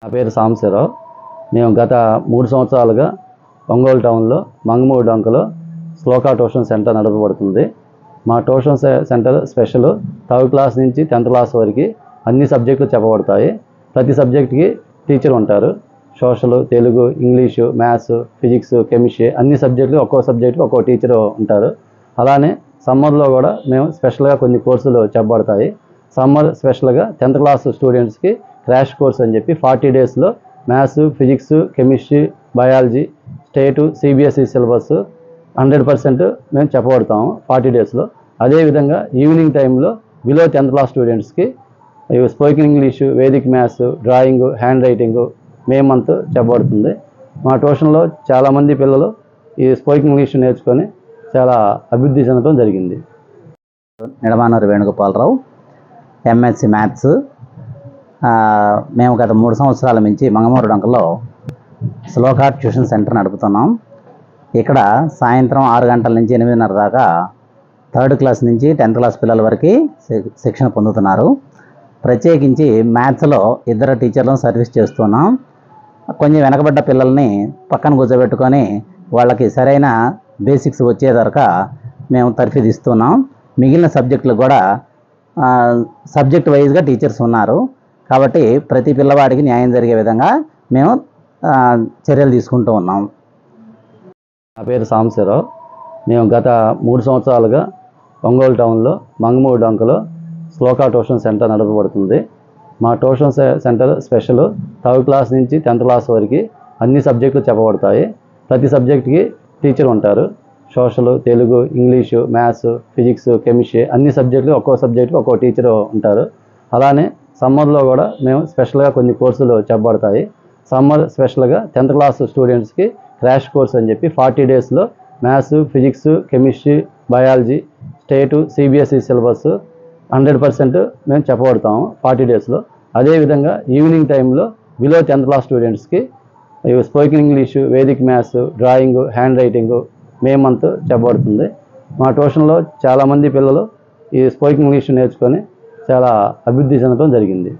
నా పేరు సాంబశివరావు. మేము గత 3 సంవత్సరాలుగా ఒంగోలు టౌన్లో మంగమూడి డొంకలో శ్లోక ట్యూషన్ సెంటర్ నడపబడుతుంది. మా tuition centre special 3rd class నుంచి 10th క్లాస్ వరకు అన్ని సబ్జెక్టులు చెప్పబడతాయి. ప్రతి సబ్జెక్టుకి టీచర్ ఉంటారు. Social, Telugu, English, maths, physics, chemistry అన్ని సబ్జెక్టులు ఒక్కో సబ్జెక్టుకి ఒక్కో టీచరు ఉంటారు. అలానే సమ్మర్లో కూడా మేము స్పెషల్గా కొన్ని కోర్సులు చెప్పబడతాయి. సమ్మర్ స్పెషల్గా 10th క్లాస్ స్టూడెంట్స్కి క్రాష్ కోర్స్ అని చెప్పి 40 డేస్లో మ్యాథ్స్, ఫిజిక్స్, కెమిస్ట్రీ, బయాలజీ స్టేటు సిబిఎస్ఈ సిలబస్ 100% మేము చెప్పబడతాము 40 డేస్లో. అదేవిధంగా ఈవినింగ్ టైంలో బిలో 10th క్లాస్ స్టూడెంట్స్కి spoken English, Vedic maths, drawing, hand writing May month చెప్పబడుతుంది. మా ట్యూషన్లో చాలామంది పిల్లలు ఈ స్పోకెన్ ఇంగ్లీష్ నేర్చుకొని చాలా అభివృద్ధి చెందడం జరిగింది. Nidamanuru Venugopala Rao, MSc maths. మేము గత 3 సంవత్సరాల నుంచి మంగమూరు డొంకలో శ్లోక ట్యూషన్ సెంటర్ నడుపుతున్నాం. ఇక్కడ సాయంత్రం 6 గంటల నుంచి 8:30 దాకా 3rd క్లాస్ నుంచి 10th క్లాస్ పిల్లల వరకు శిక్షణ పొందుతున్నారు. ప్రత్యేకించి మ్యాథ్స్లో 2 టీచర్లను సర్వీస్ చేస్తున్నాం. కొంచెం వెనకబడ్డ పిల్లల్ని పక్కన కూర్చోబెట్టుకొని వాళ్ళకి సరైన బేసిక్స్ వచ్చేదాకా మేము తర్ఫీదు ఇస్తున్నాం. మిగిలిన సబ్జెక్టులు కూడా సబ్జెక్ట్ వైజ్గా టీచర్స్ ఉన్నారు కాబట్టి ప్రతి పిల్లవాడికి న్యాయం జరిగే విధంగా మేము చర్యలు తీసుకుంటూ ఉన్నాం. నా పేరు సాంబశివరావు. మేము గత 3 సంవత్సరాలుగా ఒంగోలు టౌన్లో మంగమూడి డొంకలో శ్లోక ట్యూషన్ సెంటర్ నడపబడుతుంది. మా tuition centre special 3rd class నుంచి 10th క్లాస్ వరకు అన్ని సబ్జెక్టులు చెప్పబడతాయి. ప్రతి సబ్జెక్టుకి టీచర్ ఉంటారు. Social, Telugu, English, maths, physics, chemistry అన్ని సబ్జెక్టులు ఒక్కో సబ్జెక్టుకి ఒక్కో టీచరు ఉంటారు. అలానే సమ్మర్లో కూడా మేము స్పెషల్గా కొన్ని కోర్సులు చెప్పబడతాయి. సమ్మర్ స్పెషల్గా 10th క్లాస్ స్టూడెంట్స్కి క్రాష్ కోర్స్ అని చెప్పి 40 డేస్లో మ్యాథ్స్, ఫిజిక్స్, కెమిస్ట్రీ, బయాలజీ స్టేటు సిబిఎస్ఈ సిలబస్ 100% మేము చెప్పబడతాము 40 డేస్లో. అదేవిధంగా ఈవినింగ్ టైంలో బిలో 10th క్లాస్ స్టూడెంట్స్కి spoken English, Vedic maths, drawing, hand writing May month చెప్పబడుతుంది. మా ట్యూషన్లో చాలామంది పిల్లలు ఈ స్పోకెన్ ఇంగ్లీష్ నేర్చుకొని చాలా అభివృద్ధి చెందడం జరిగింది.